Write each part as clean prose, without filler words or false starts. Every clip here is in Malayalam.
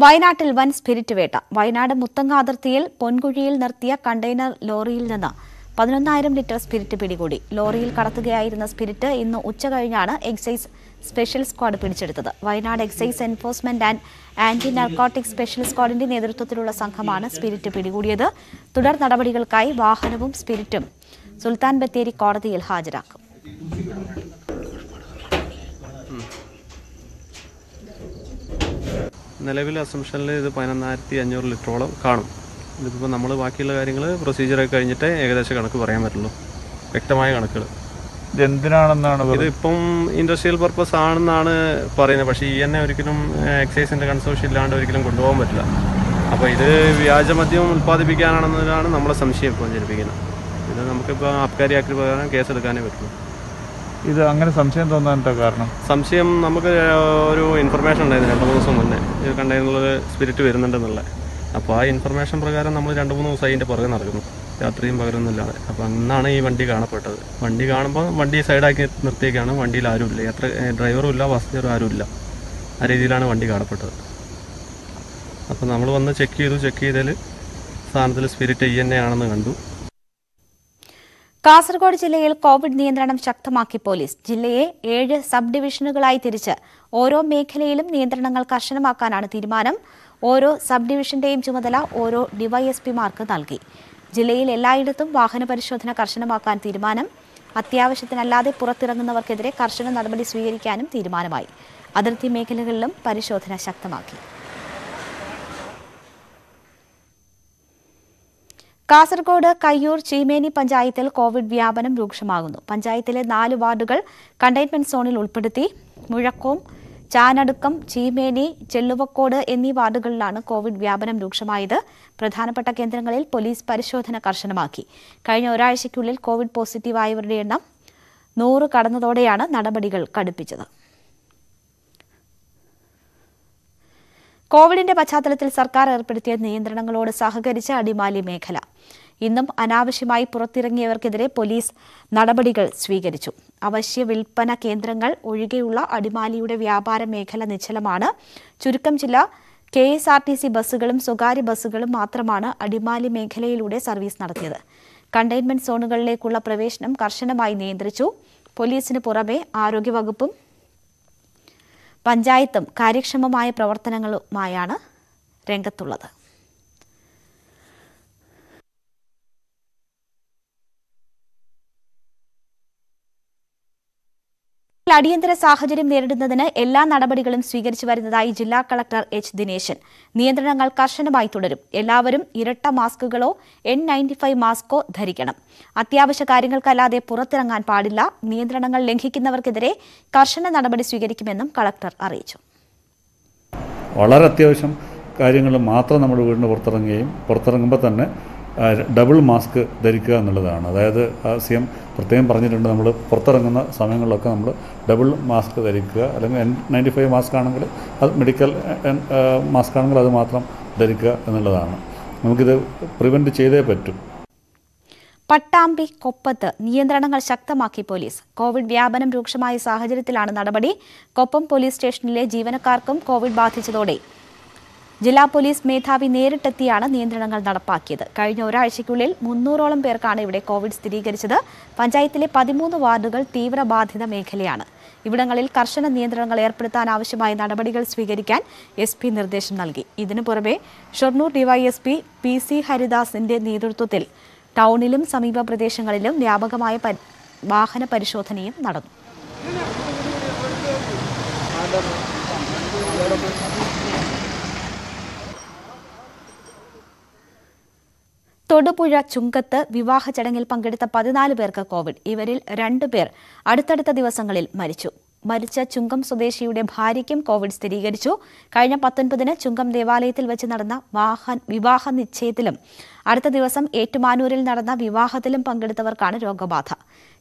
വയനാട്ടിൽ വൻ സ്പിരിറ്റ് വേട്ട. വയനാട് മുത്തങ്ങ അതിർത്തിയിൽ പൊൻകുഴിയിൽ നിർത്തിയ കണ്ടെയ്നർ ലോറിയിൽ നിന്ന് 11,000 ലിറ്റർ സ്പിരിറ്റ് പിടികൂടി. ലോറിയിൽ കടത്തുകയായിരുന്ന സ്പിരിറ്റ് ഇന്ന് ഉച്ചകഴിഞ്ഞാണ് എക്സൈസ് സ്പെഷ്യൽ സ്ക്വാഡ് പിടിച്ചെടുത്തത്. Wayanad excise enforcement and anti narcotic special സ്ക്വാഡിന്റെ നേതൃത്വത്തിലുള്ള സംഘമാണ് സ്പിരിറ്റ് പിടികൂടിയത്. തുടർ നടപടികൾക്കായി വാഹനവും സ്പിരിറ്റും സുൽത്താൻ ബത്തേരി കോടതിയിൽ ഹാജരാക്കും. നിലവിലെ അസംഷനിൽ ഇത് 11,500 ലിറ്ററോളം കാണും. ഇതിപ്പോൾ നമ്മൾ ബാക്കിയുള്ള കാര്യങ്ങൾ പ്രൊസീജിയറൊക്കെ കഴിഞ്ഞിട്ട് ഏകദേശം കണക്ക് പറയാൻ പറ്റുള്ളൂ, വ്യക്തമായ കണക്കുകൾ. ഇതെന്തിനാണെന്നാണ് ഇതിപ്പം ഇൻഡസ്ട്രിയൽ പർപ്പസ് ആണെന്നാണ് പറയുന്നത്. പക്ഷേ എന്നെ ഒരിക്കലും എക്സൈസിൻ്റെ കൺസോർഷ്യം ഇല്ലാണ്ട് ഒരിക്കലും കൊണ്ടുപോകാൻ പറ്റില്ല. അപ്പോൾ ഇത് വ്യാജമദ്യം ഉൽപ്പാദിപ്പിക്കാനാണെന്നതാണ് നമ്മളെ സംശയം ഇപ്പോൾ ജനിപ്പിക്കുന്നത്. ഇത് നമുക്കിപ്പോൾ ആബ്കാരി ആക്ട് പ്രകാരം കേസെടുക്കാനേ പറ്റുള്ളൂ. ഇത് അങ്ങനെ സംശയം തോന്നാൻ കാരണം സംശയം നമുക്ക് ഒരു ഇൻഫർമേഷൻ ഉണ്ടായിരുന്നു 2-3 ദിവസം മുന്നേ ഇത് കണ്ടെയ്നറിൽ സ്പിരിറ്റ് വരുന്നുണ്ടെന്നുള്ള. അപ്പോൾ ആ ഇൻഫർമേഷൻ പ്രകാരം നമ്മൾ 2-3 ദിവസമായി ഇതിൻ്റെ പുറകെ നടക്കുന്നു, രാത്രിയും പകരൊന്നുമില്ലാതെ. അപ്പോൾ അന്നാണ് ഈ വണ്ടി കാണപ്പെട്ടത്. വണ്ടി കാണുമ്പോൾ വണ്ടി സൈഡാക്കി നിർത്തിയേക്കാണ്. വണ്ടിയിൽ ആരുമില്ല, ഡ്രൈവറും ഇല്ല, പാസഞ്ചറും ആരുമില്ല. ആ രീതിയിലാണ് വണ്ടി കാണപ്പെട്ടത്. അപ്പോൾ നമ്മൾ വന്ന് ചെക്ക് ചെയ്തതിൽ സാധനത്തിൽ സ്പിരിറ്റ് ആണെന്ന് കണ്ടു. കാസർഗോഡ് ജില്ലയിൽ കോവിഡ് നിയന്ത്രണം ശക്തമാക്കി പോലീസ്. ജില്ലയെ 7 സബ് ഡിവിഷനുകളായി തിരിച്ച് ഓരോ മേഖലയിലും നിയന്ത്രണങ്ങൾ കർശനമാക്കാനാണ് തീരുമാനം. ഓരോ സബ് ഡിവിഷന്റെയും ചുമതല ഓരോ ഡിവൈഎസ്പിമാർക്ക് നൽകി. ജില്ലയിൽ എല്ലായിടത്തും വാഹന പരിശോധന കർശനമാക്കാൻ തീരുമാനം. അത്യാവശ്യത്തിനല്ലാതെ പുറത്തിറങ്ങുന്നവർക്കെതിരെ കർശന നടപടി സ്വീകരിക്കാനും തീരുമാനമായി. അതിർത്തി മേഖലകളിലും പരിശോധന ശക്തമാക്കി. കാസർഗോഡ് കയ്യൂർ ചീമേനി പഞ്ചായത്തിൽ കോവിഡ് വ്യാപനം രൂക്ഷമാകുന്നു. പഞ്ചായത്തിലെ 4 വാർഡുകൾ കണ്ടെയ്ൻമെന്റ് സോണിൽ ഉൾപ്പെടുത്തി. മുഴക്കോം, ചാനടുക്കം, ചീമേനി, ചെല്ലുവക്കോട് എന്നീ വാർഡുകളിലാണ് കോവിഡ് വ്യാപനം രൂക്ഷമായത്. പ്രധാനപ്പെട്ട കേന്ദ്രങ്ങളിൽ പോലീസ് പരിശോധന കർശനമാക്കി. കഴിഞ്ഞ ഒരാഴ്ചയ്ക്കുള്ളിൽ കോവിഡ് പോസിറ്റീവായവരുടെ എണ്ണം 100 കടന്നതോടെയാണ് നടപടികൾ കടുപ്പിച്ചത്. കോവിഡിന്റെ പശ്ചാത്തലത്തിൽ സർക്കാർ ഏർപ്പെടുത്തിയ നിയന്ത്രണങ്ങളോട് സഹകരിച്ച അടിമാലി മേഖല. ഇന്നും അനാവശ്യമായി പുറത്തിറങ്ങിയവർക്കെതിരെ പോലീസ് നടപടികൾ സ്വീകരിച്ചു. അവശ്യ വിൽപ്പന കേന്ദ്രങ്ങൾ ഒഴികെയുള്ള അടിമാലിയുടെ വ്യാപാര മേഖല നിശ്ചലമാണ്. ചുരുക്കം ചില KSRTC ബസ്സുകളും സ്വകാര്യ ബസ്സുകളും മാത്രമാണ് അടിമാലി മേഖലയിലൂടെ സർവീസ് നടത്തിയത്. കണ്ടെയ്ൻമെന്റ് സോണുകളിലേക്കുള്ള പ്രവേശനം കർശനമായി നിയന്ത്രിച്ചു. പോലീസിന് പുറമെ ആരോഗ്യവകുപ്പും പഞ്ചായത്തും കാര്യക്ഷമമായ പ്രവർത്തനങ്ങളുമായാണ് രംഗത്തുള്ളത്. അടിയന്തര സാഹചര്യം നേരിടുന്നതിന് എല്ലാ നടപടികളും സ്വീകരിച്ചു വരുന്നതായി ജില്ലാ കളക്ടർ H. ദിനേശൻ. നിയന്ത്രണങ്ങൾ കർശനമായി തുടരും. എല്ലാവരും ഇരട്ട മാസ്കുകളോ N95 മാസ്കോ ധരിക്കണം. അത്യാവശ്യ കാര്യങ്ങൾക്കല്ലാതെ പുറത്തിറങ്ങാൻ പാടില്ല. നിയന്ത്രണങ്ങൾ ലംഘിക്കുന്നവർക്കെതിരെ കർശന നടപടി സ്വീകരിക്കുമെന്നും കളക്ടർ അറിയിച്ചു. വളരെ അത്യാവശ്യം കാര്യങ്ങൾ മാത്രം നമ്മുടെ വീടിന് പുറത്തിറങ്ങുമ്പോൾ തന്നെ ഡബിൾ മാസ്ക് ധരിക്കുക എന്നുള്ളതാണ്. അതായത് CM പ്രത്യേകം പറഞ്ഞിട്ടുണ്ട്, നമ്മൾ പുറത്തിറങ്ങുന്ന സമയങ്ങളിലൊക്കെ നമ്മൾ ഡബിൾ മാസ്ക് ധരിക്കുക. അല്ലെങ്കിൽ N95 മാസ്ക് ആണെങ്കിൽ അത് മെഡിക്കൽ മാസ്ക് ആണെങ്കിൽ അത് മാത്രം ധരിക്കുക എന്നുള്ളതാണ്. നമുക്കിത് പ്രിവെൻറ്റ് ചെയ്തേ പറ്റൂ. പട്ടാമ്പി കൊപ്പത്ത് നിയന്ത്രണങ്ങൾ ശക്തമാക്കി പോലീസ്. കോവിഡ് വ്യാപനം രൂക്ഷമായ സാഹചര്യത്തിലാണ് നടപടി. കൊപ്പം പോലീസ് സ്റ്റേഷനിലെ ജീവനക്കാർക്കും കോവിഡ് ബാധിച്ചതോടെ ജില്ലാ പോലീസ് മേധാവി നേരിട്ടെത്തിയാണ് നിയന്ത്രണങ്ങൾ നടപ്പാക്കിയത്. കഴിഞ്ഞ ഒരാഴ്ചയ്ക്കുള്ളിൽ 300ഓളം പേർക്കാണ് ഇവിടെ കോവിഡ് സ്ഥിരീകരിച്ചത്. പഞ്ചായത്തിലെ 13 വാർഡുകൾ തീവ്രബാധിത മേഖലയാണ്. ഇവിടങ്ങളിൽ കർശന നിയന്ത്രണങ്ങൾ ഏർപ്പെടുത്താൻ ആവശ്യമായ നടപടികൾ സ്വീകരിക്കാൻ SP നിർദ്ദേശം നൽകി. ഇതിനു പുറമെ ഷൊർണൂർ DYSP PC ഹരിദാസിന്റെ നേതൃത്വത്തിൽ ടൗണിലും സമീപ പ്രദേശങ്ങളിലും വ്യാപകമായ വാഹന പരിശോധനയും നടന്നു. തൊടുപുഴ ചുങ്കത്ത് വിവാഹ ചടങ്ങിൽ പങ്കെടുത്ത 14 പേർക്ക് കോവിഡ്. ഇവരിൽ 2 പേർ അടുത്തടുത്ത ദിവസങ്ങളിൽ മരിച്ചു. മരിച്ച ചുങ്കം സ്വദേശിയുടെ ഭാര്യയ്ക്കും കോവിഡ് സ്ഥിരീകരിച്ചു. കഴിഞ്ഞ 19-ന് ചുങ്കം ദേവാലയത്തിൽ വെച്ച് നടന്ന വിവാഹ നിശ്ചയത്തിലും അടുത്ത ദിവസം ഏറ്റുമാനൂരിൽ നടന്ന വിവാഹത്തിലും പങ്കെടുത്തവർക്കാണ് രോഗബാധ.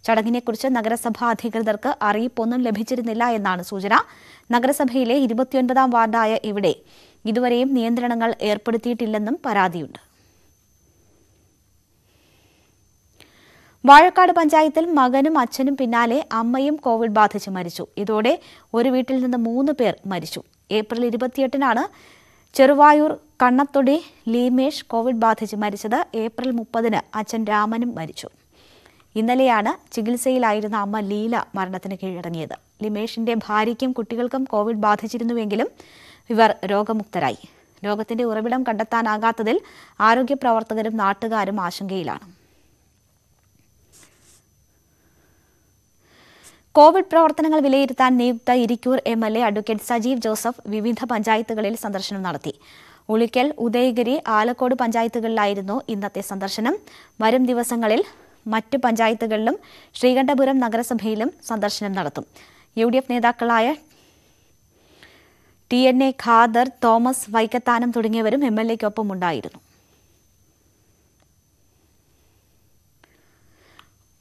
ചടങ്ങിനെക്കുറിച്ച് നഗരസഭാ അധികൃതർക്ക് അറിയിപ്പൊന്നും ലഭിച്ചിരുന്നില്ല എന്നാണ് സൂചന. നഗരസഭയിലെ 29-ാം വാർഡായ ഇവിടെ ഇതുവരെയും നിയന്ത്രണങ്ങൾ ഏർപ്പെടുത്തിയിട്ടില്ലെന്നും പരാതിയുണ്ട്. വാഴക്കാട് പഞ്ചായത്തിൽ മകനും അച്ഛനും പിന്നാലെ അമ്മയും കോവിഡ് ബാധിച്ച് മരിച്ചു. ഇതോടെ ഒരു വീട്ടിൽ നിന്ന് 3 പേർ മരിച്ചു. ഏപ്രിൽ 28-നാണ് ചെറുവായൂർ കണ്ണത്തൊടി ലീമേഷ് കോവിഡ് ബാധിച്ച് മരിച്ചത്. ഏപ്രിൽ 30-ന് അച്ഛൻ രാമനും മരിച്ചു. ഇന്നലെയാണ് ചികിത്സയിലായിരുന്ന അമ്മ ലീല മരണത്തിന് കീഴടങ്ങിയത്. ലിമേഷിന്റെ ഭാര്യയ്ക്കും കുട്ടികൾക്കും കോവിഡ് ബാധിച്ചിരുന്നുവെങ്കിലും ഇവർ രോഗമുക്തരായി. രോഗത്തിന്റെ ഉറവിടം കണ്ടെത്താനാകാത്തതിൽ ആരോഗ്യ പ്രവർത്തകരും നാട്ടുകാരും ആശങ്കയിലാണ്. കോവിഡ് പ്രവർത്തനങ്ങൾ വിലയിരുത്താൻ നിയുക്ത Irikkur MLA advocate Sajeev Joseph വിവിധ പഞ്ചായത്തുകളിൽ സന്ദർശനം നടത്തി. ഉളിക്കൽ, ഉദയഗിരി, ആലക്കോട് പഞ്ചായത്തുകളിലായിരുന്നു ഇന്നത്തെ സന്ദർശനം. വരും ദിവസങ്ങളിൽ മറ്റു പഞ്ചായത്തുകളിലും ശ്രീകണ്ഠപുരം നഗരസഭയിലും സന്ദർശനം നടത്തും. UDF നേതാക്കളായ TNA ഖാദർ, തോമസ് വൈക്കത്താനം തുടങ്ങിയവരും MLAയ്ക്കൊപ്പം ഉണ്ടായിരുന്നു.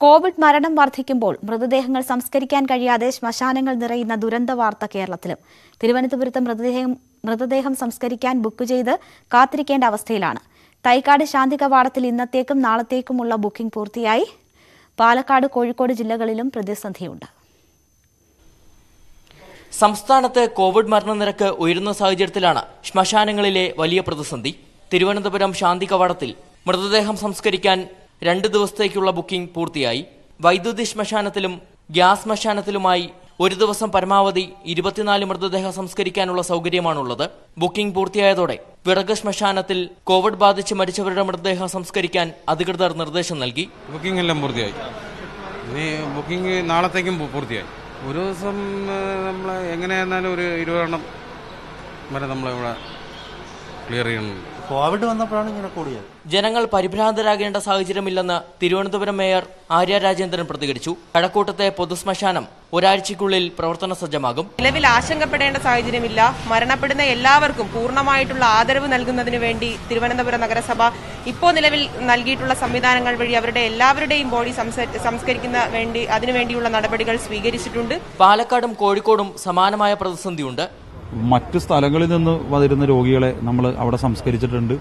കോവിഡ് മരണം വർദ്ധിക്കുമ്പോൾ മൃതദേഹങ്ങൾ സംസ്കരിക്കാൻ കഴിയാതെ ശ്മശാനങ്ങൾ നിറയുന്ന ദുരന്ത വാർത്ത കേരളത്തിലും. തിരുവനന്തപുരത്ത് മൃതദേഹം സംസ്കരിക്കാൻ ബുക്ക് ചെയ്ത് കാത്തിരിക്കേണ്ട അവസ്ഥയിലാണ്. തൈക്കാട് ശാന്തി കവാടത്തിൽ ഇന്നത്തേക്കും നാളത്തേക്കുമുള്ള ബുക്കിംഗ് പൂർത്തിയായി. പാലക്കാട്, കോഴിക്കോട് ജില്ലകളിലും പ്രതിസന്ധിയുണ്ട്. സംസ്ഥാനത്ത് കോവിഡ് മരണനിരക്ക് ഉയരുന്ന സാഹചര്യത്തിലാണ് ശ്മശാനങ്ങളിലെ വലിയ പ്രതിസന്ധി. തിരുവനന്തപുരം ശാന്തി കവാടത്തിൽ മൃതദേഹം സംസ്കരിക്കാൻ 2 ദിവസത്തേക്കുള്ള ബുക്കിംഗ് പൂർത്തിയായി. വൈദ്യുതി ശ്മശാനത്തിലും ഗ്യാസ് ശ്മശാനത്തിലുമായി ഒരു ദിവസം പരമാവധി 24 മൃതദേഹം സംസ്കരിക്കാനുള്ള സൗകര്യമാണുള്ളത്. ബുക്കിംഗ് പൂർത്തിയായതോടെ വിറക് ശ്മശാനത്തിൽ കോവിഡ് ബാധിച്ച് മരിച്ചവരുടെ മൃതദേഹം സംസ്കരിക്കാൻ അധികൃതർ നിർദ്ദേശം നൽകി. ബുക്കിംഗ് എല്ലാം പൂർത്തിയായി. ഇനി ബുക്കിംഗ് നാളത്തേക്കും പൂർത്തിയായി. ഒരു ദിവസം നമ്മൾ എങ്ങനെയായിരുന്നാലും ഒരു 20 എണ്ണം വരെ നമ്മളിവിടെ ക്ലിയർ ചെയ്യണം. കോവിഡ് വന്നപ്പോഴാണ് ഇങ്ങനെ കൂടിയത്. ജനങ്ങൾ പരിഭ്രാന്തരാകേണ്ട സാഹചര്യമില്ലെന്ന് തിരുവനന്തപുരം മേയർ ആര്യ രാജേന്ദ്രൻ പ്രതികരിച്ചു. കഴക്കൂട്ടത്തെ പൊതുശ്മശാനം ഒരാഴ്ചയ്ക്കുള്ളിൽ പ്രവർത്തന സജ്ജമാകും. നിലവിൽ ആശങ്കപ്പെടേണ്ട സാഹചര്യമില്ല. മരണപ്പെടുന്ന എല്ലാവർക്കും പൂർണ്ണമായിട്ടുള്ള ആദരവ് നൽകുന്നതിന് വേണ്ടി തിരുവനന്തപുരം നഗരസഭ ഇപ്പോൾ നിലവിൽ നൽകിയിട്ടുള്ള സംവിധാനങ്ങൾ വഴി അവരുടെ എല്ലാവരുടെയും ബോഡി അതിനുവേണ്ടിയുള്ള നടപടികൾ സ്വീകരിച്ചിട്ടുണ്ട്. പാലക്കാടും കോഴിക്കോടും സമാനമായ പ്രതിസന്ധിയുണ്ട്. മറ്റ് സ്ഥലങ്ങളിൽ നിന്ന് വരുന്ന രോഗികളെ നമ്മൾ അവിടെ സംസ്കരിച്ചിട്ടുണ്ട്.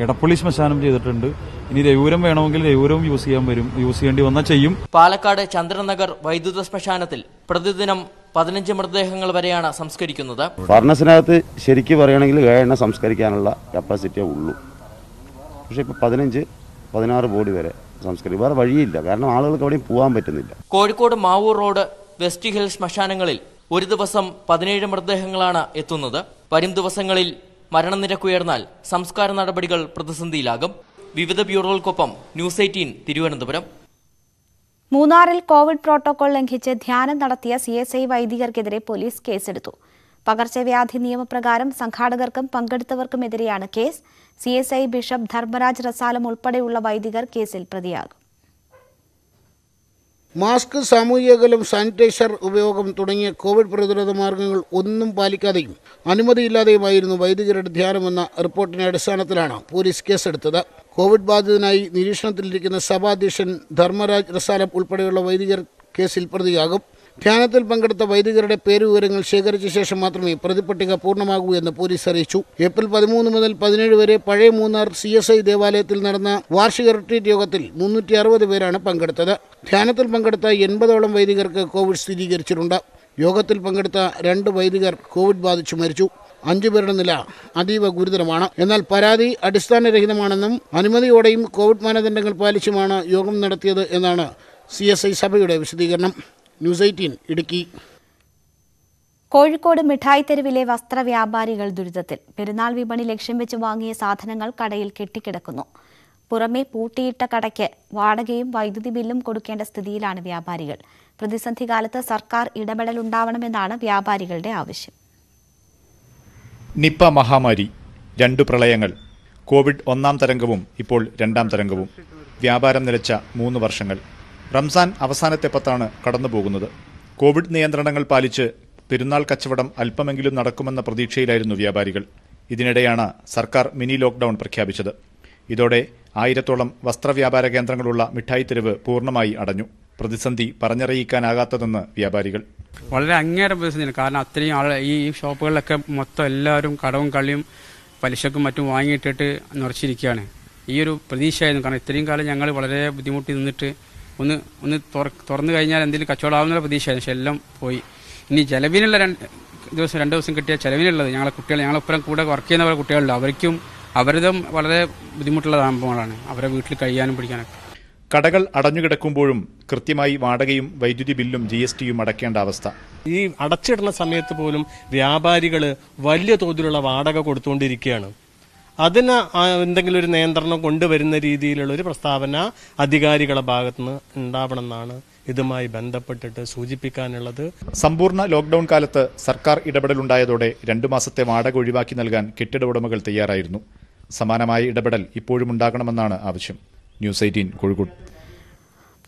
എടപ്പള്ളി ശ്മശാനം ചെയ്തിട്ടുണ്ട്. ഇനി രയൂരം വേണമെങ്കിൽ രയൂരവും യൂസ് ചെയ്യേണ്ടി വന്നാൽ ചെയ്യും. പാലക്കാട് ചന്ദ്രനഗർ വൈദ്യുത ശ്മശാനത്തിൽ പ്രതിദിനം 15 മൃതദേഹങ്ങൾ വരെയാണ് സംസ്കരിക്കുന്നത്. ഫർണസിനകത്ത് ശരിക്കും പറയുകയാണെങ്കിൽ 7 എണ്ണം സംസ്കരിക്കാനുള്ള കപ്പാസിറ്റിയേ ഉള്ളൂ. പക്ഷെ ഇപ്പോൾ 15-16 ബോഡി വരെ സംസ്കരിക്കും. വേറെ വഴിയില്ല, കാരണം ആളുകൾക്ക് അവിടെയും പോകാൻ പറ്റുന്നില്ല. Kozhikode Mavoor road, west hill ശ്മശാനങ്ങളിൽ ഒരു ദിവസം 17 മൃതദേഹങ്ങളാണ് എത്തുന്നത്. വരും ദിവസങ്ങളിൽ മരണനിരക്കുയർന്നാൽ സംസ്കാര നടപടികൾ പ്രതിസന്ധിയിലാകും. വിവിധ ബ്യൂറോകൾക്കൊപ്പം ന്യൂസ് 18 തിരുവനന്തപുരം. മൂന്നാറിൽ കോവിഡ് പ്രോട്ടോകോൾ ലംഘിച്ച് ധ്യാനം നടത്തിയ CSI വൈദികർക്കെതിരെ പോലീസ് കേസെടുത്തു. പകർച്ചവ്യാധി നിയമപ്രകാരം സംഘാടകർക്കും പങ്കെടുത്തവർക്കുമെതിരെയാണ് case. CSI bishop Dharmaraj Rasalam ഉൾപ്പെടെയുള്ള വൈദികർ കേസിൽ പ്രതിയാകും. മാസ്ക്, സാമൂഹിക അകലം, സാനിറ്റൈസർ ഉപയോഗം തുടങ്ങിയ കോവിഡ് പ്രതിരോധ മാർഗങ്ങൾ ഒന്നും പാലിക്കാതെയും അനുമതിയില്ലാതെയുമായിരുന്നു വൈദികരുടെ ധ്യാനമെന്ന റിപ്പോർട്ടിന്റെ അടിസ്ഥാനത്തിലാണ് പോലീസ് കേസെടുത്തത്. കോവിഡ് ബാധിതനായി നിരീക്ഷണത്തിലിരിക്കുന്ന സഭാധ്യക്ഷൻ ധർമ്മരാജ് റസാലം ഉൾപ്പെടെയുള്ള വൈദികർ കേസിൽ പ്രതിയാകും. ധ്യാനത്തിൽ പങ്കെടുത്ത വൈദികരുടെ പേരുവിവരങ്ങൾ ശേഖരിച്ച ശേഷം മാത്രമേ പ്രതിപട്ടിക പൂർണ്ണമാകൂ എന്ന് പോലീസ് അറിയിച്ചു. ഏപ്രിൽ 13 മുതൽ 17 വരെ പഴയ മൂന്നാർ CSI ദേവാലയത്തിൽ നടന്ന വാർഷിക റിട്രീറ്റ് യോഗത്തിൽ 360 പേരാണ് പങ്കെടുത്തത്. ധ്യാനത്തിൽ പങ്കെടുത്ത 80ഓളം വൈദികർക്ക് കോവിഡ് സ്ഥിരീകരിച്ചിട്ടുണ്ട്. യോഗത്തിൽ പങ്കെടുത്ത 2 വൈദികർ കോവിഡ് ബാധിച്ചു മരിച്ചു. 5 പേരുടെ നില അതീവ ഗുരുതരമാണ്. എന്നാൽ പരാതി അടിസ്ഥാനരഹിതമാണെന്നും അനുമതിയോടെയും കോവിഡ് മാനദണ്ഡങ്ങൾ പാലിച്ചുമാണ് യോഗം നടത്തിയത് എന്നാണ് CSI സഭയുടെ വിശദീകരണം. ന്യൂസ് 18 ഇടുക്കി. കോഴിക്കോട് മിഠായി തെരുവിലെ വസ്ത്രവ്യാപാരികൾ ദുരിതത്തിൽ. പെരുന്നാൾ വിപണി ലക്ഷ്യം വെച്ച് വാങ്ങിയ സാധനങ്ങൾ കടയിൽ കെട്ടിക്കിടക്കുന്നു. പുറമെ പൂട്ടിയിട്ട കടയ്ക്ക് വാടകയും വൈദ്യുതി ബില്ലും കൊടുക്കേണ്ട സ്ഥിതിയിലാണ് വ്യാപാരികൾ. പ്രതിസന്ധി കാലത്ത് സർക്കാർ ഇടപെടലുണ്ടാവണമെന്നാണ് വ്യാപാരികളുടെ ആവശ്യം. നിപ്പ മഹാമാരി, 2 പ്രളയങ്ങൾ, കോവിഡ് 1ാം തരംഗവും ഇപ്പോൾ 2ാം തരംഗവും, വ്യാപാരം നിലച്ച 3 വർഷങ്ങൾ. റംസാൻ അവസാനത്തെ പത്താണ് കടന്നുപോകുന്നത്. കോവിഡ് നിയന്ത്രണങ്ങൾ പാലിച്ച് പെരുന്നാൾ കച്ചവടം അല്പമെങ്കിലും നടക്കുമെന്ന പ്രതീക്ഷയിലായിരുന്നു വ്യാപാരികൾ. ഇതിനിടെയാണ് സർക്കാർ മിനി ലോക്ക്ഡൌൺ പ്രഖ്യാപിച്ചത്. ഇതോടെ 1000ഓളം വസ്ത്രവ്യാപാര കേന്ദ്രങ്ങളുള്ള മിഠായി തെരുവ് പൂർണ്ണമായി അടഞ്ഞു. പ്രതിസന്ധി പറഞ്ഞറിയിക്കാനാകാത്തതെന്ന് വ്യാപാരികൾ. വളരെ അങ്ങേറെ പ്രതിസന്ധിയാണ്. കാരണം അത്രയും ഈ ഷോപ്പുകളിലൊക്കെ മൊത്തം എല്ലാവരും കടവും കളിയും പലിശക്കും മറ്റും വാങ്ങിയിട്ടിട്ട് നിറച്ചിരിക്കുകയാണ്. ഈ ഒരു പ്രതീക്ഷയായിരുന്നു. കാരണം ഇത്രയും കാലം ഞങ്ങൾ വളരെ ബുദ്ധിമുട്ടി നിന്നിട്ട് ഒന്ന് തുറന്നു കഴിഞ്ഞാൽ എന്തെങ്കിലും കച്ചവടമാവുന്ന പ്രതീക്ഷയായിരുന്നു. പക്ഷെ എല്ലാം പോയി. ഇനി ദിവസം 2 ദിവസം കിട്ടിയ ചിലവിനുള്ളത് ഞങ്ങളെ കുട്ടികൾ ഞങ്ങളൊപ്പം കൂടെ വർക്ക് ചെയ്യുന്ന കുട്ടികളുണ്ട് അവർക്കും അവരതും വളരെ ബുദ്ധിമുട്ടുള്ള സംഭവങ്ങളാണ് അവരെ വീട്ടിൽ കഴിയാനും പിടിക്കാനൊക്കെ. കടകൾ അടഞ്ഞുകിടക്കുമ്പോഴും കൃത്യമായി വാടകയും വൈദ്യുതി ബില്ലും GSTയും അടയ്ക്കേണ്ട അവസ്ഥ. ഈ അടച്ചിടുന്ന സമയത്ത് പോലും വ്യാപാരികൾ വലിയ തോതിലുള്ള വാടക കൊടുത്തുകൊണ്ടിരിക്കുകയാണ്. അതിന് എന്തെങ്കിലും ഒരു നിയന്ത്രണം കൊണ്ടുവരുന്ന രീതിയിലുള്ള ഒരു പ്രസ്താവന അധികാരികളുടെ ഭാഗത്തുനിന്ന് ഉണ്ടാവണമെന്നാണ് ഇതുമായി ബന്ധപ്പെട്ടിട്ട് സൂചിപ്പിക്കാനുള്ളത്. സമ്പൂർണ്ണ ലോക്ക്ഡൌൺ കാലത്ത് സർക്കാർ ഇടപെടലുണ്ടായതോടെ 2 മാസത്തെ വാടക ഒഴിവാക്കി നൽകാൻ കെട്ടിട ഉടമകൾ തയ്യാറായിരുന്നു. സമാനമായ ഇടപെടൽ ഇപ്പോഴും ഉണ്ടാകണമെന്നാണ് ആവശ്യം. ന്യൂസ് 18 കോഴിക്കോട്.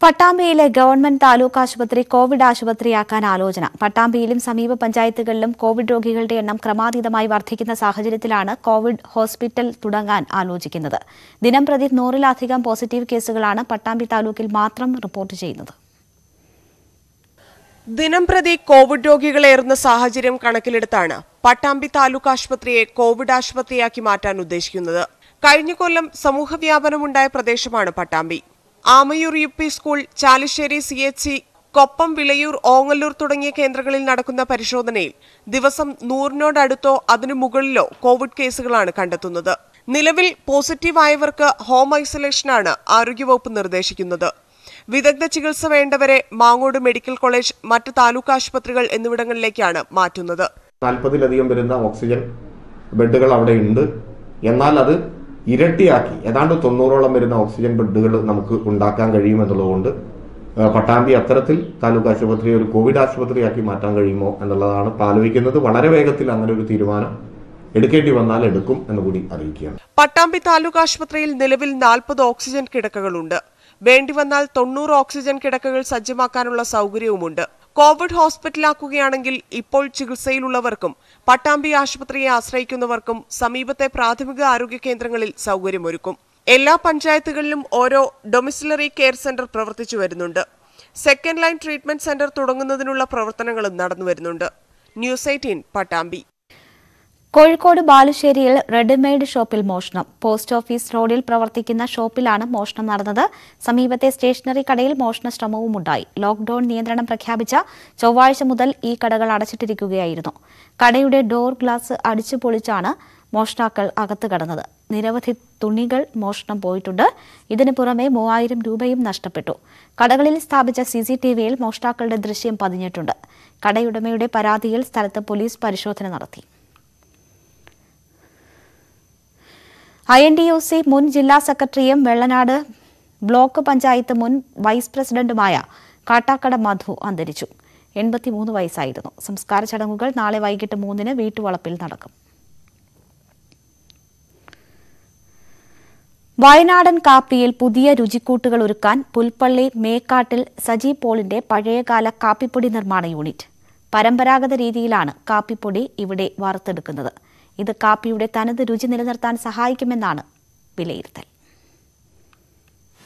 പട്ടാമ്പിയിലെ ഗവൺമെന്റ് താലൂക്ക് ആശുപത്രി കോവിഡ് ആശുപത്രിയാക്കാൻ ആലോചന. പട്ടാമ്പിയിലും സമീപ പഞ്ചായത്തുകളിലും കോവിഡ് രോഗികളുടെ എണ്ണം ക്രമാതീതമായി വർദ്ധിക്കുന്ന സാഹചര്യത്തിലാണ് കോവിഡ് ഹോസ്പിറ്റൽ തുടങ്ങാൻ ആലോചിക്കുന്നത്. ദിനംപ്രതി 100-ലധികം പോസിറ്റീവ് കേസുകളാണ് പട്ടാമ്പി താലൂക്കിൽ മാത്രം റിപ്പോർട്ട് ചെയ്യുന്നത്. ദിനംപ്രതി കോവിഡ് രോഗികളേറുന്ന സാഹചര്യം കണക്കിലെടുത്താണ് പട്ടാമ്പി താലൂക്ക് ആശുപത്രിയെ കോവിഡ് ആശുപത്രിയാക്കി മാറ്റാൻ ഉദ്ദേശിക്കുന്നത്. കഴിഞ്ഞ കൊല്ലം സമൂഹവ്യാപനമുണ്ടായ പ്രദേശമാണ് Pattambi. Amayur UP school, Chalissery CHC, Koppam, Vilayur, Ongallur തുടങ്ങിയ കേന്ദ്രങ്ങളിൽ നടക്കുന്ന പരിശോധനയിൽ ദിവസം 100-നോടടുത്തോ അതിനു മുകളിലോ കോവിഡ് കേസുകളാണ് കണ്ടെത്തുന്നത്. നിലവിൽ പോസിറ്റീവായവർക്ക് ഹോം ഐസൊലേഷനാണ് ആരോഗ്യവകുപ്പ് നിർദ്ദേശിക്കുന്നത്. വിദഗ്ധ ചികിത്സ വേണ്ടവരെ മാങ്ങോട് മെഡിക്കൽ കോളേജ്, മറ്റ് താലൂക്ക് ആശുപത്രികൾ എന്നിവിടങ്ങളിലേക്കാണ് മാറ്റുന്നത്. 40-ലധികം വരുന്ന ഓക്സിജൻ ബെഡുകൾ അവിടെ ഉണ്ട്. എന്നാൽ അത് ഇരട്ടിയാക്കി ഏതാണ്ട് 90ഓളം വരുന്ന ഓക്സിജൻ ബെഡുകൾ നമുക്ക് ഉണ്ടാക്കാൻ കഴിയുമെന്നുള്ളതുകൊണ്ട് പട്ടാമ്പി അത്തരത്തിൽ താലൂക്ക് ആശുപത്രി ഒരു കോവിഡ് ആശുപത്രിയാക്കി മാറ്റാൻ കഴിയുമോ എന്നുള്ളതാണ് ആലോചിക്കുന്നത്. വളരെ വേഗത്തിൽ അങ്ങനെ ഒരു തീരുമാനം എടുക്കേണ്ടി വന്നാൽ എടുക്കും എന്നുകൂടി അറിയിക്കുകയാണ്. പട്ടാമ്പി താലൂക്ക് ആശുപത്രിയിൽ നിലവിൽ 40 ഓക്സിജൻ കിടക്കകളുണ്ട്. വേണ്ടിവന്നാൽ 90 ഓക്സിജൻ കിടക്കകൾ സജ്ജമാക്കാനുള്ള സൗകര്യവുമുണ്ട്. കോവിഡ് ഹോസ്പിറ്റലാക്കുകയാണെങ്കിൽ ഇപ്പോൾ ചികിത്സയിലുള്ളവർക്കും പട്ടാമ്പി ആശുപത്രിയെ ആശ്രയിക്കുന്നവർക്കും സമീപത്തെ പ്രാഥമിക ആരോഗ്യ കേന്ദ്രങ്ങളിൽ സൗകര്യമൊരുക്കും. എല്ലാ പഞ്ചായത്തുകളിലും ഓരോ ഡൊമിസിലറി കെയർ സെന്റർ പ്രവർത്തിച്ചു വരുന്നുണ്ട്. സെക്കൻഡ് ലൈൻ ട്രീറ്റ്മെന്റ് സെന്റർ തുടങ്ങുന്നതിനുള്ള പ്രവർത്തനങ്ങളും നടന്നുവരുന്നുണ്ട്. ന്യൂസ് 18 പട്ടാമ്പി. കോഴിക്കോട് ബാലുശ്ശേരിയിൽ റെഡിമെയ്ഡ് ഷോപ്പിൽ മോഷണം. പോസ്റ്റ് ഓഫീസ് റോഡിൽ പ്രവർത്തിക്കുന്ന ഷോപ്പിലാണ് മോഷണം നടന്നത്. സമീപത്തെ സ്റ്റേഷനറി കടയിൽ മോഷണ ശ്രമവുമുണ്ടായി. ലോക്ഡൌൺ നിയന്ത്രണം പ്രഖ്യാപിച്ച ചൊവ്വാഴ്ച മുതൽ ഈ കടകൾ അടച്ചിട്ടിരിക്കുകയായിരുന്നു. കടയുടെ ഡോർ ഗ്ലാസ് അടിച്ചു പൊളിച്ചാണ് മോഷ്ടാക്കൾ അകത്ത് കടന്നത്. നിരവധി തുണികൾ മോഷണം പോയിട്ടുണ്ട്. ഇതിനു പുറമെ 3000 രൂപയും നഷ്ടപ്പെട്ടു. കടകളിൽ സ്ഥാപിച്ച CCTVയിൽ മോഷ്ടാക്കളുടെ ദൃശ്യം പതിഞ്ഞിട്ടുണ്ട്. കടയുടമയുടെ പരാതിയിൽ സ്ഥലത്ത് പോലീസ് പരിശോധന നടത്തി. INTUC മുൻ ജില്ലാ സെക്രട്ടറിയും വെള്ളനാട് ബ്ലോക്ക് പഞ്ചായത്ത് മുൻ വൈസ് പ്രസിഡന്റുമായ കാട്ടാക്കട മധു അന്തരിച്ചു. 83 വയസ്സായിരുന്നു. സംസ്കാര ചടങ്ങുകൾ നാളെ വൈകിട്ട് 3-ന് വീട്ടുവളപ്പിൽ നടക്കും. വയനാടൻ കാപ്പിയിൽ പുതിയ രുചിക്കൂട്ടുകൾ ഒരുക്കാൻ പുൽപ്പള്ളി മേക്കാട്ടിൽ സജി പോളിന്റെ പഴയകാല കാപ്പിപ്പൊടി നിർമ്മാണ യൂണിറ്റ്. പരമ്പരാഗത രീതിയിലാണ് കാപ്പിപ്പൊടി ഇവിടെ വറുത്തെടുക്കുന്നത്. ഇത് കാപ്പിയുടെ തനത് രുചി നിലനിർത്താൻ സഹായിക്കുമെന്നാണ് വിലയിരുത്തൽ.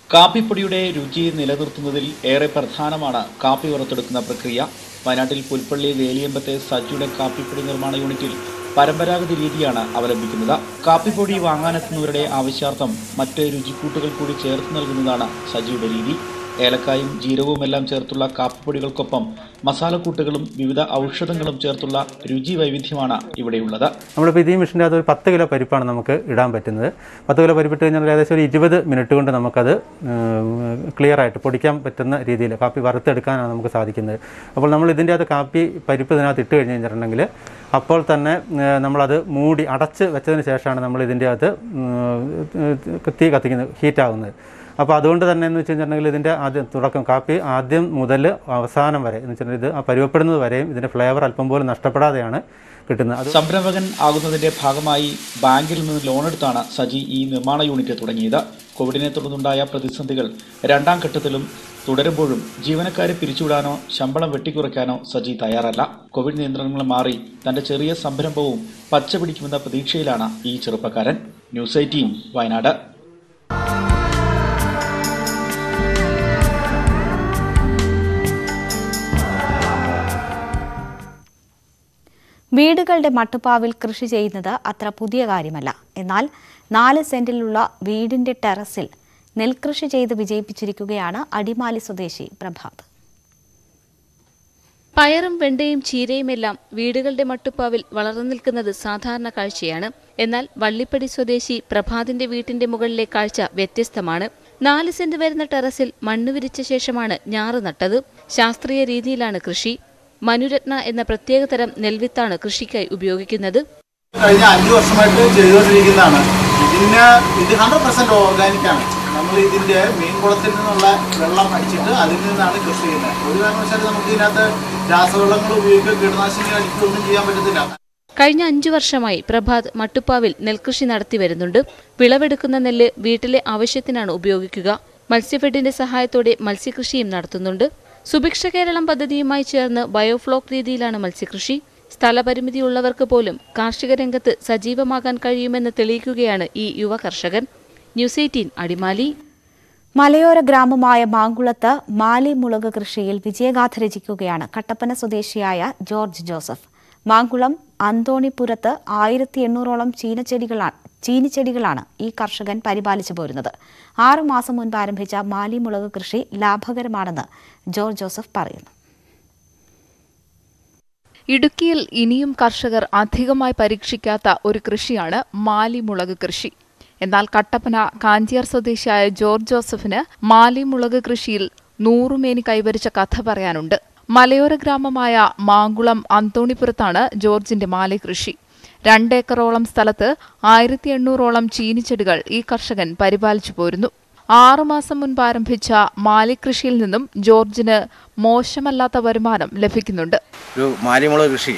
കാപ്പിപ്പൊടിയുടെ രുചി നിലനിർത്തുന്നതിൽ ഏറെ പ്രധാനമാണ് കാപ്പി വറുത്തെടുക്കുന്ന പ്രക്രിയ. വയനാട്ടിൽ പുൽപ്പള്ളി വേലിയമ്പത്തെ സജിയുടെ കാപ്പിപ്പൊടി നിർമ്മാണ യൂണിറ്റിൽ പരമ്പരാഗത രീതിയാണ് അവലംബിക്കുന്നത്. കാപ്പിപ്പൊടി വാങ്ങാനെത്തുന്നവരുടെ ആവശ്യാർത്ഥം മറ്റ് രുചിക്കൂട്ടുകൾ കൂടി ചേർത്ത് നൽകുന്നതാണ് സജിയുടെ രീതി. ഏലക്കായും ജീരകവുമെല്ലാം ചേർത്തുള്ള കാപ്പിപ്പൊടികൾക്കൊപ്പം മസാലക്കൂട്ടുകളും വിവിധ ഔഷധങ്ങളും ചേർത്തുള്ള രുചി വൈവിധ്യമാണ് ഇവിടെയുള്ളത്. നമ്മളിപ്പോൾ ഈ മെഷീൻ്റെ അത് ഒരു 10 കിലോ പരിപ്പാണ് നമുക്ക് ഇടാൻ പറ്റുന്നത്. 10 കിലോ പരിപ്പിട്ട് കഴിഞ്ഞാൽ ഏകദേശം ഒരു 20 മിനിറ്റ് കൊണ്ട് നമുക്കത് ക്ലിയറായിട്ട് പൊടിക്കാൻ പറ്റുന്ന രീതിയിൽ കാപ്പി വറുത്തെടുക്കാനാണ് നമുക്ക് സാധിക്കുന്നത്. അപ്പോൾ നമ്മൾ ഇതിൻ്റെ അത് കാപ്പി പരിപ്പ് ഇതിനകത്ത് ഇട്ട് കഴിഞ്ഞ് കഴിഞ്ഞിട്ടുണ്ടെങ്കിൽ അപ്പോൾ തന്നെ നമ്മളത് മൂടി അടച്ച് വെച്ചതിന് ശേഷമാണ് നമ്മൾ ഇതിൻ്റെ അകത്ത് തീ കത്തിക്കുന്നത്, ഹീറ്റാകുന്നത്. അപ്പോൾ അതുകൊണ്ട് തന്നെ എന്ന് വെച്ച് കഴിഞ്ഞിട്ടുണ്ടെങ്കിൽ ഇതിൻ്റെ ആദ്യം തുടക്കം കാപ്പി ആദ്യം മുതൽ അവസാനം വരെ എന്ന് വെച്ചിട്ടുണ്ടെങ്കിൽ ഇത് പരുവപ്പെടുന്നത് വരെയും ഇതിൻ്റെ ഫ്ലേവർ അല്പം പോലും നഷ്ടപ്പെടാതെയാണ് കിട്ടുന്നത്. സംരംഭകൻ ആകുന്നതിന്റെ ഭാഗമായി ബാങ്കിൽ നിന്ന് ലോണെടുത്താണ് സജി ഈ നിർമ്മാണ യൂണിറ്റ് തുടങ്ങിയത്. കോവിഡിനെ തുടർന്നുണ്ടായ പ്രതിസന്ധികൾ 2ാം ഘട്ടത്തിലും തുടരുമ്പോഴും ജീവനക്കാരെ പിരിച്ചുവിടാനോ ശമ്പളം വെട്ടിക്കുറയ്ക്കാനോ സജി തയ്യാറല്ല. കോവിഡ് നിയന്ത്രണങ്ങൾ മാറി തന്റെ ചെറിയ സംരംഭവും പച്ചപിടിക്കുമെന്ന പ്രതീക്ഷയിലാണ് ഈ ചെറുപ്പക്കാരൻ. ന്യൂസ് 18 വയനാട്. വീടുകളുടെ മട്ടുപ്പാവിൽ കൃഷി ചെയ്യുന്നത് അത്ര പുതിയ കാര്യമല്ല. എന്നാൽ 4 സെന്റിലുള്ള വീടിന്റെ ടെറസിൽ നെൽകൃഷി ചെയ്ത് വിജയിപ്പിച്ചിരിക്കുകയാണ് അടിമാലി സ്വദേശി പ്രഭാത്. പയറും വെണ്ടയും ചീരയുമെല്ലാം വീടുകളുടെ മട്ടുപ്പാവിൽ വളർന്നു നിൽക്കുന്നത് സാധാരണ കാഴ്ചയാണ്. എന്നാൽ വള്ളിപ്പടി സ്വദേശി പ്രഭാതിന്റെ വീട്ടിന്റെ മുകളിലെ കാഴ്ച വ്യത്യസ്തമാണ്. 4 സെന്റ് വരുന്ന ടെറസിൽ മണ്ണ് വിരിച്ച ശേഷമാണ് ഞാറ് നട്ടത്. ശാസ്ത്രീയ രീതിയിലാണ് കൃഷി. മനുരത്ന എന്ന പ്രത്യേകതരം നെൽവിത്താണ് കൃഷിക്കായി ഉപയോഗിക്കുന്നത്. കഴിഞ്ഞ 5 വർഷമായിട്ട് ചെയ്തുകൊണ്ടിരിക്കുന്നതാണ്. ഇത് 100% ഓർഗാനിക്കാണ്. നമ്മൾ ഇതിന്റെ മീൻകുളത്തിൽ നിന്നുള്ള വെള്ളം അടിച്ചിട്ട് അതിൽ നിന്നാണ് കൃഷി ചെയ്യുന്നത്. ഒരു കാരണവശാലും നമുക്ക് ഇതിനകത്ത് രാസവളങ്ങൾ ഉപയോഗിക്കുക, കീടനാശിനി അടിക്കുകയൊന്നും ചെയ്യാൻ പറ്റത്തില്ല. കഴിഞ്ഞ 5 വർഷമായി പ്രഭാത് മട്ടുപ്പാവിൽ നെൽകൃഷി നടത്തി വരുന്നുണ്ട്. വിളവെടുക്കുന്ന നെല്ല് വീട്ടിലെ ആവശ്യത്തിനാണ് ഉപയോഗിക്കുക. മത്സ്യഫെഡിന്റെ സഹായത്തോടെ മത്സ്യകൃഷിയും നടത്തുന്നുണ്ട്. സുഭിക്ഷ കേരളം പദ്ധതിയുമായി ചേർന്ന് ബയോഫ്ലോക്ക് രീതിയിലാണ് മത്സ്യകൃഷി. സ്ഥലപരിമിതിയുള്ളവർക്ക് പോലും കാർഷിക രംഗത്ത് സജീവമാകാൻ കഴിയുമെന്ന് തെളിയിക്കുകയാണ് ഈ യുവ കർഷകൻ. ന്യൂസ് 18 അടിമാലി. മലയോര ഗ്രാമമായ മാങ്കുളത്ത് മാലി മുളക് കൃഷിയിൽ വിജയഗാഥ രചിക്കുകയാണ് കട്ടപ്പന സ്വദേശിയായ ജോർജ് ജോസഫ്. മാങ്കുളം അന്തോണിപുരത്ത് 1800ഓളം ചീനിച്ചെടികളാണ് ഈ കർഷകൻ പരിപാലിച്ചു പോരുന്നത്. 6 മാസം മുൻപ് ആരംഭിച്ച മാലി മുളക് കൃഷി ലാഭകരമാണെന്ന് ജോർജ് ജോസഫ് പറയുന്നു. ഇടുക്കിയിൽ ഇനിയും കർഷകർ അധികമായി പരീക്ഷിക്കാത്ത ഒരു കൃഷിയാണ് മാലി മുളക് കൃഷി. എന്നാൽ കട്ടപ്പന കാഞ്ചിയാർ സ്വദേശിയായ ജോർജ് ജോസഫിന് മാലി മുളക് കൃഷിയിൽ 100 മേനി കൈവരിച്ച കഥ പറയാനുണ്ട്. മലയോര ഗ്രാമമായ മാങ്കുളം അന്തോണിപുരത്താണ് ജോർജിന്റെ മാലി കൃഷി. 2 ഏക്കറോളം സ്ഥലത്ത് 1800ഓളം ചീനിച്ചെടികൾ ഈ കർഷകൻ പരിപാലിച്ചു പോരുന്നു. 6 മാസം മുൻപ് ആരംഭിച്ച മാലി കൃഷിയിൽ നിന്നും ജോർജിന് മോശമല്ലാത്ത വരുമാനം ലഭിക്കുന്നുണ്ട്. ഒരു മാലിമുളക് കൃഷി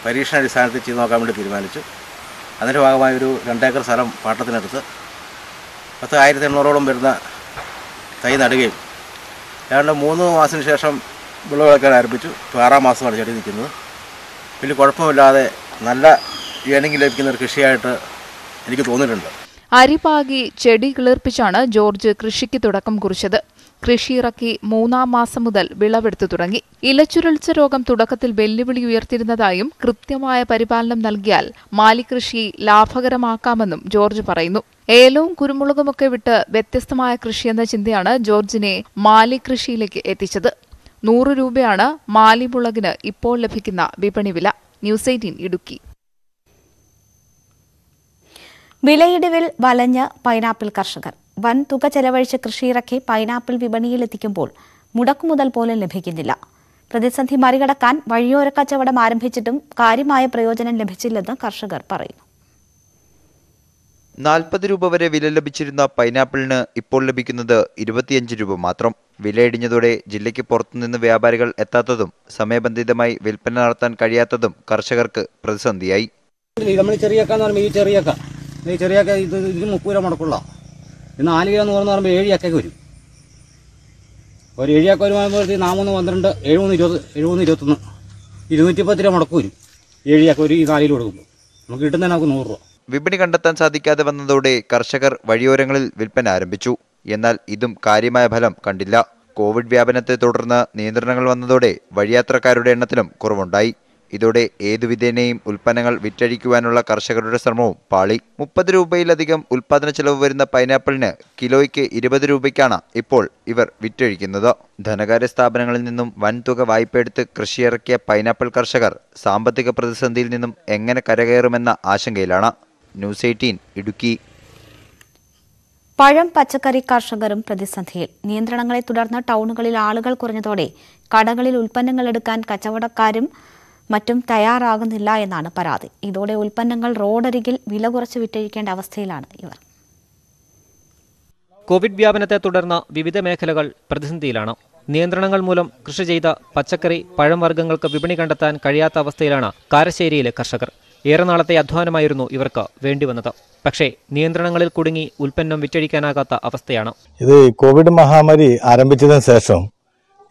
പരീക്ഷണാടിസ്ഥാനത്തിൽ ചെയ്തു നോക്കാൻ വേണ്ടി തീരുമാനിച്ചു. അതിൻ്റെ ഭാഗമായി ഒരു 2 ഏക്കർ സ്ഥലം പാട്ടത്തിനടുത്ത് 1800ഓളം വരുന്ന തൈ നടുകയും ഏതാണ്ട് 3 മാസത്തിന് ശേഷം വിളവെടുക്കാൻ ആരംഭിച്ചു. ഇപ്പോൾ 6-ാം മാസമാണ് ചെടി നിൽക്കുന്നത്. വലിയ കുഴപ്പമില്ലാതെ നല്ല ഏണിംഗ് ലഭിക്കുന്ന ഒരു കൃഷിയായിട്ട് എനിക്ക് തോന്നിയിട്ടുണ്ട്. അരിപാകി ചെടി കിളിർപ്പിച്ചാണ് ജോർജ് കൃഷിക്ക് തുടക്കം കുറിച്ചത്. കൃഷി ഇറക്കി 3-ാം മാസം മുതൽ വിളവെടുത്തു തുടങ്ങി. ഇലച്ചുരുൾച്ച രോഗം തുടക്കത്തിൽ വെല്ലുവിളി ഉയർത്തിയിരുന്നതായും കൃത്യമായ പരിപാലനം നൽകിയാൽ മാലി കൃഷി ലാഭകരമാക്കാമെന്നും ജോർജ് പറയുന്നു. ഏലവും കുരുമുളകുമൊക്കെ വിട്ട് വ്യത്യസ്തമായ കൃഷിയെന്ന ചിന്തയാണ് ജോർജിനെ മാലി കൃഷിയിലേക്ക് എത്തിച്ചത്. 100 രൂപയാണ് മാലി മുളകിന് ഇപ്പോൾ ലഭിക്കുന്ന വിപണി വില. ന്യൂസ് 18 ഇടുക്കി. വിലയിടിവിൽ വലഞ്ഞ് പൈനാപ്പിൾ കർഷകർ. വൻ തുക ചെലവഴിച്ച് കൃഷിയിറക്കി പൈനാപ്പിൾ വിപണിയിലെത്തിക്കുമ്പോൾ മുടക്കുമുതൽ പോലും ലഭിക്കുന്നില്ല. പ്രതിസന്ധി മറികടക്കാൻ വഴിയോര കച്ചവടം ആരംഭിച്ചിട്ടും കാര്യമായ പ്രയോജനം ലഭിച്ചില്ലെന്ന് കർഷകർ പറയുന്നു. 40 രൂപ വരെ വില ലഭിച്ചിരുന്ന പൈനാപ്പിളിന് ഇപ്പോൾ ലഭിക്കുന്നത് 25 രൂപ മാത്രം. വിലയിടിഞ്ഞതോടെ ജില്ലയ്ക്ക് പുറത്തുനിന്ന് വ്യാപാരികൾ എത്താത്തതും സമയബന്ധിതമായി വിൽപ്പന നടത്താൻ കഴിയാത്തതും കർഷകർക്ക് പ്രതിസന്ധിയായി. ഈ ചെറിയൊക്കെ ഇതിന് 30 രൂപ മുടക്കുള്ള 4 കിലോ എന്ന് പറയുമ്പോൾ 7 ചക്കയ്ക്ക് വരും. ഒരു 7 ചക്ക വരുമ്പോൾ 4 12 7 20 21 210 രൂപ മുടക്ക് വരും. 7 ചക്ക ഒരു 4 കിലോ കൊടുക്കുമ്പോൾ നമുക്ക് കിട്ടുന്നതിന് നമുക്ക് 100 രൂപ. വിപണി കണ്ടെത്താൻ സാധിക്കാതെ വന്നതോടെ കർഷകർ വഴിയോരങ്ങളിൽ വിൽപ്പന ആരംഭിച്ചു. എന്നാൽ ഇതും കാര്യമായ ഫലം കണ്ടില്ല. കോവിഡ് വ്യാപനത്തെ തുടർന്ന് നിയന്ത്രണങ്ങൾ വന്നതോടെ വഴിയാത്രക്കാരുടെ എണ്ണത്തിലും കുറവുണ്ടായി. ഇതോടെ ഏതുവിധേനയും ഉൽപ്പന്നങ്ങൾ വിറ്റഴിക്കുവാനുള്ള കർഷകരുടെ ശ്രമവും പാളി. 30 രൂപയിലധികം ഉൽപ്പാദന ചെലവ് വരുന്ന പൈനാപ്പിളിന് കിലോയ്ക്ക് 20 രൂപയ്ക്കാണ് ഇപ്പോൾ ഇവർ വിറ്റഴിക്കുന്നത്. ധനകാര്യ സ്ഥാപനങ്ങളിൽ നിന്നും വൻതുക വായ്പയെടുത്ത് കൃഷിയിറക്കിയ പൈനാപ്പിൾ കർഷകർ സാമ്പത്തിക പ്രതിസന്ധിയിൽ നിന്നും എങ്ങനെ കരകയറുമെന്ന ആശങ്കയിലാണ്. ന്യൂസ് 18 ഇടുക്കി. പഴം പച്ചക്കറി കർഷകരും പ്രതിസന്ധിയിൽ. നിയന്ത്രണങ്ങളെ തുടർന്ന് ടൗണുകളിൽ ആളുകൾ കുറഞ്ഞതോടെ കടകളിൽ ഉൽപ്പന്നങ്ങൾ എടുക്കാൻ കച്ചവടക്കാരും മറ്റും തയ്യാറാകുന്നില്ല എന്നാണ് പരാതി. ഇതോടെ ഉൽപ്പന്നങ്ങൾ റോഡരികിൽ വില കുറച്ച് വിറ്റഴിക്കേണ്ട അവസ്ഥയിലാണ് ഇവർ. കോവിഡ് വ്യാപനത്തെ തുടർന്ന് വിവിധ മേഖലകൾ പ്രതിസന്ധിയിലാണ്. നിയന്ത്രണങ്ങൾ മൂലം കൃഷി ചെയ്ത പച്ചക്കറി പഴം വർഗ്ഗങ്ങൾക്ക് വിപണി കണ്ടെത്താൻ കഴിയാത്ത അവസ്ഥയിലാണ് കാരശ്ശേരിയിലെ കർഷകർ. ഏറെ നാളത്തെ അധ്വാനമായിരുന്നു ഇവർക്ക് വേണ്ടിവന്നത്. പക്ഷേ നിയന്ത്രണങ്ങളിൽ കുടുങ്ങി ഉൽപ്പന്നം വിറ്റഴിക്കാനാകാത്ത അവസ്ഥയാണ്. ഇത് കോവിഡ് മഹാമാരി ആരംഭിച്ചതിന് ശേഷം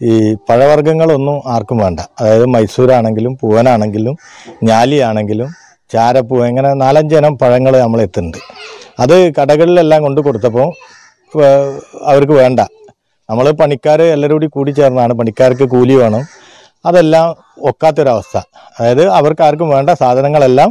ഈ പഴവർഗ്ഗങ്ങളൊന്നും ആർക്കും വേണ്ട. അതായത് മൈസൂരാണെങ്കിലും പൂവനാണെങ്കിലും ഞാലിയാണെങ്കിലും ചാരപ്പൂ ഇങ്ങനെ 4-5 ഇനം പഴങ്ങൾ നമ്മൾ എത്തുന്നുണ്ട്. അത് കടകളിലെല്ലാം കൊണ്ട് കൊടുത്തപ്പോൾ അവർക്ക് വേണ്ട. നമ്മൾ പണിക്കാർ എല്ലാവരും കൂടി ചേർന്നാണ്, പണിക്കാർക്ക് കൂലി വേണം, അതെല്ലാം ഒക്കാത്തൊരവസ്ഥ. അതായത് അവർക്ക് ആർക്കും വേണ്ട സാധനങ്ങളെല്ലാം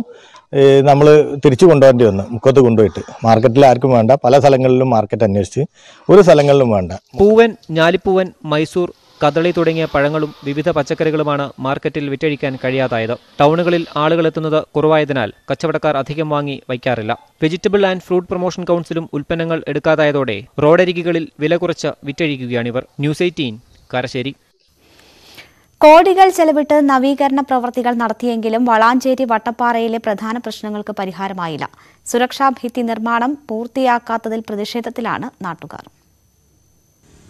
നമ്മൾ തിരിച്ചു കൊണ്ടുപോകേണ്ടി വന്നു. മുക്കത്ത് കൊണ്ടുപോയിട്ട് മാർക്കറ്റിൽ ആർക്കും വേണ്ട. പല സ്ഥലങ്ങളിലും മാർക്കറ്റ് അന്വേഷിച്ച് ഒരു സ്ഥലങ്ങളിലും വേണ്ട. പൂവൻ, ഞാലിപ്പൂവൻ, മൈസൂർ, കദളി തുടങ്ങിയ പഴങ്ങളും വിവിധ പച്ചക്കറികളുമാണ് മാർക്കറ്റിൽ വിറ്റഴിക്കാൻ കഴിയാതായത്. ടൗണുകളിൽ ആളുകൾ എത്തുന്നത് കുറവായതിനാൽ കച്ചവടക്കാർ അധികം വാങ്ങി വയ്ക്കാറില്ല. വെജിറ്റബിൾ ആൻഡ് ഫ്രൂട്ട് പ്രൊമോഷൻ കൗൺസിലും ഉൽപ്പന്നങ്ങൾ എടുക്കാതായതോടെ റോഡരികികളിൽ വില കുറച്ച് വിറ്റഴിക്കുകയാണിവർ. ന്യൂസ് 18 കാരശ്ശേരി. കോടികൾ ചെലവിട്ട് നവീകരണ പ്രവൃത്തികൾ നടത്തിയെങ്കിലും വളാഞ്ചേരി വട്ടപ്പാറയിലെ പ്രധാന പ്രശ്നങ്ങൾക്ക് പരിഹാരമായില്ല. സുരക്ഷാ ഭിത്തി നിർമ്മാണം പൂർത്തിയാക്കാത്തതിൽ പ്രതിഷേധത്തിലാണ് നാട്ടുകാർ.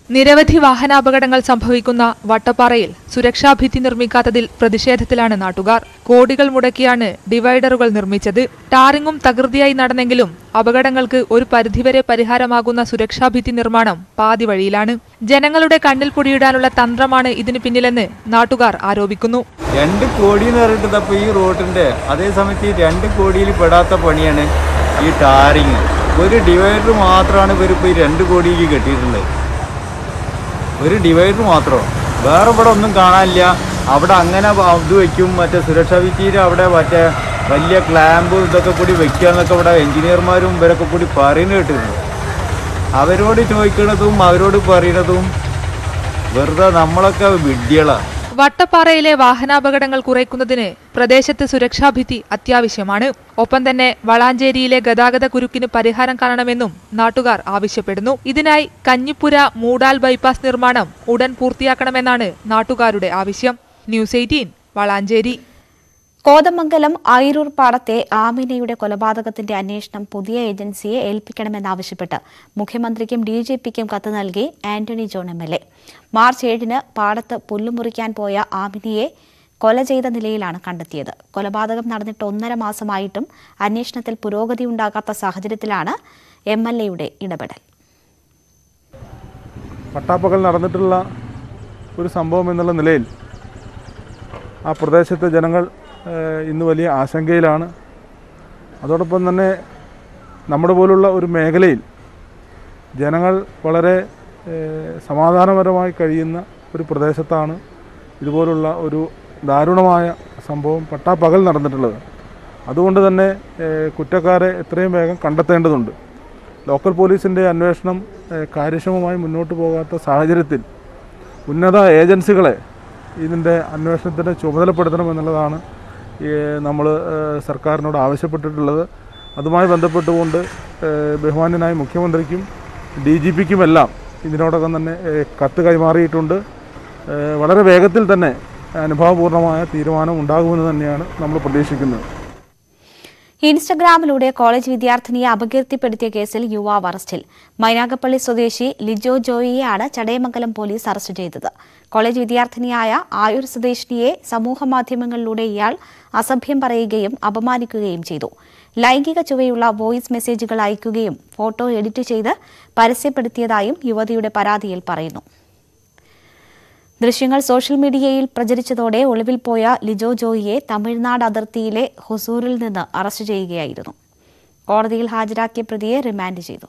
നിരവധി വാഹനാപകടങ്ങൾ സംഭവിക്കുന്ന വട്ടപ്പാറയിൽ സുരക്ഷാഭിത്തി നിർമ്മിക്കാത്തതിൽ പ്രതിഷേധത്തിലാണ് നാട്ടുകാർ. കോടികൾ മുടക്കിയാണ് ഡിവൈഡറുകൾ നിർമ്മിച്ചത്. ടാറിങ്ങും തകൃതിയായി നടന്നെങ്കിലും അപകടങ്ങൾക്ക് ഒരു പരിധിവരെ പരിഹാരമാകുന്ന സുരക്ഷാഭിത്തി നിർമ്മാണം പാതി വഴിയിലാണ്. ജനങ്ങളുടെ കണ്ണിൽ പൊടിയിടാനുള്ള തന്ത്രമാണ് ഇതിന് പിന്നിലെന്ന് നാട്ടുകാർ ആരോപിക്കുന്നു. 2 കോടി എന്ന് പറഞ്ഞിട്ട് ഈ റോഡിന്റെ അതേ സമയത്ത് 2 കോടിയിൽ പെടാത്ത പണിയാണ് ഈ ടാറിങ്. ഒരു ഡിവൈഡർ മാത്രമാണ് ഇവരിപ്പോൾ 2 കോടിയിൽ കെട്ടിയിട്ടുള്ളത്. ഒരു ഡിവൈഡർ മാത്രം, വേറെ ഇവിടെ ഒന്നും കാണാനില്ല. അവിടെ അങ്ങനെ ഇത് വയ്ക്കും, മറ്റേ സുരക്ഷാ ഭിത്തിയിൽ അവിടെ മറ്റേ വലിയ ക്ലാമ്പ് ഇതൊക്കെ കൂടി വെക്കുകയെന്നൊക്കെ ഇവിടെ എഞ്ചിനീയർമാരും ഇവരൊക്കെ കൂടി പറയുന്നത് കേട്ടിരുന്നു. അവരോട് ചോദിക്കുന്നതും അവരോട് പറയുന്നതും വെറുതെ നമ്മളൊക്കെ വിഡ്ഢികളാണ്. വട്ടപ്പാറയിലെ വാഹനാപകടങ്ങൾ കുറയ്ക്കുന്നതിന് പ്രദേശത്ത് സുരക്ഷാഭിത്തി അത്യാവശ്യമാണ്. ഒപ്പം തന്നെ വളാഞ്ചേരിയിലെ ഗതാഗത കുരുക്കിന് പരിഹാരം കാണണമെന്നും നാട്ടുകാർ ആവശ്യപ്പെടുന്നു. ഇതിനായി കഞ്ഞിപ്പുര മൂടാൽ ബൈപ്പാസ് നിർമ്മാണം ഉടൻ പൂർത്തിയാക്കണമെന്നാണ് നാട്ടുകാരുടെ ആവശ്യം. ന്യൂസ് 18 വളാഞ്ചേരി. കോതമംഗലം ആയിരൂർ പാടത്തെ ആമിനയുടെ കൊലപാതകത്തിന്റെ അന്വേഷണം പുതിയ ഏജൻസിയെ ഏൽപ്പിക്കണമെന്നാവശ്യപ്പെട്ട് മുഖ്യമന്ത്രിക്കും DGPക്കും കത്ത് നൽകി ആന്റണി ജോൺ MLA. മാർച്ച് 7-ന് പാടത്ത് പുല്ലുമുറിക്കാൻ പോയ ആമിനയെ കൊല ചെയ്ത നിലയിലാണ് കണ്ടെത്തിയത്. കൊലപാതകം നടന്നിട്ട് 1.5 മാസമായിട്ടും അന്വേഷണത്തിൽ പുരോഗതി ഉണ്ടാകാത്ത സാഹചര്യത്തിലാണ് MLAയുടെ ഇടപെടൽ. പട്ടാപ്പകൽ നടന്നിട്ടുള്ള ഒരു സംഭവം എന്നുള്ള നിലയിൽ ആ പ്രദേശത്തെ ജനങ്ങൾ ഇന്ന് വലിയ ആശങ്കയിലാണ്. അതോടൊപ്പം തന്നെ നമ്മുടെ പോലുള്ള ഒരു മേഖലയിൽ ജനങ്ങൾ വളരെ സമാധാനപരമായി കഴിയുന്ന ഒരു പ്രദേശത്താണ് ഇതുപോലുള്ള ഒരു ദാരുണമായ സംഭവം പട്ടാപ്പകൽ നടന്നിട്ടുള്ളത്. അതുകൊണ്ട് തന്നെ കുറ്റക്കാരെ എത്രയും വേഗം കണ്ടെത്തേണ്ടതുണ്ട്. ലോക്കൽ പോലീസിൻ്റെ അന്വേഷണം കാര്യക്ഷമമായി മുന്നോട്ട് പോകാത്ത സാഹചര്യത്തിൽ ഉന്നത ഏജൻസികളെ ഇതിൻ്റെ അന്വേഷണത്തിന് ചുമതലപ്പെടുത്തണമെന്നുള്ളതാണ് നമ്മൾ സർക്കാരിനോട് ആവശ്യപ്പെട്ടിട്ടുള്ളത്. അതുമായി ബന്ധപ്പെട്ടുകൊണ്ട് ബഹുമാന്യനായ മുഖ്യമന്ത്രിക്കും DGPക്കുമെല്ലാം ഇതിനോടകം തന്നെ കത്ത് കൈമാറിയിട്ടുണ്ട്. വളരെ വേഗത്തിൽ തന്നെ അനുഭാവപൂർണമായ തീരുമാനം ഉണ്ടാകുമെന്ന് തന്നെയാണ് നമ്മൾ പ്രതീക്ഷിക്കുന്നത്. ഇൻസ്റ്റഗ്രാമിലൂടെ കോളേജ് വിദ്യാർത്ഥിനിയെ അപകീർത്തിപ്പെടുത്തിയ കേസിൽ യുവാവ് അറസ്റ്റിൽ. മൈനാഗപ്പള്ളി സ്വദേശി ലിജോ ജോയിയെയാണ് ചടയമംഗലം പോലീസ് അറസ്റ്റ് ചെയ്തത്. കോളേജ് വിദ്യാർത്ഥിനിയായ ആയൂർ സ്വദേശിനിയെ സമൂഹമാധ്യമങ്ങളിലൂടെ ഇയാൾ അസഭ്യം പറയുകയും അപമാനിക്കുകയും ചെയ്തു. ലൈംഗിക ചുവയുള്ള വോയിസ് മെസ്സേജുകൾ അയക്കുകയും ഫോട്ടോ എഡിറ്റ് ചെയ്ത് പരസ്യപ്പെടുത്തിയതായും യുവതിയുടെ പരാതിയിൽ പറയുന്നു. ദൃശ്യങ്ങൾ സോഷ്യൽ മീഡിയയിൽ പ്രചരിച്ചതോടെ ഒളിവിൽ പോയ ലിജോ ജോയിയെ തമിഴ്നാട് അതിർത്തിയിലെ ഹൊസൂരിൽ നിന്ന് അറസ്റ്റ് ചെയ്യുകയായിരുന്നു. കോടതിയിൽ ഹാജരാക്കിയ പ്രതിയെ റിമാൻഡ് ചെയ്തു.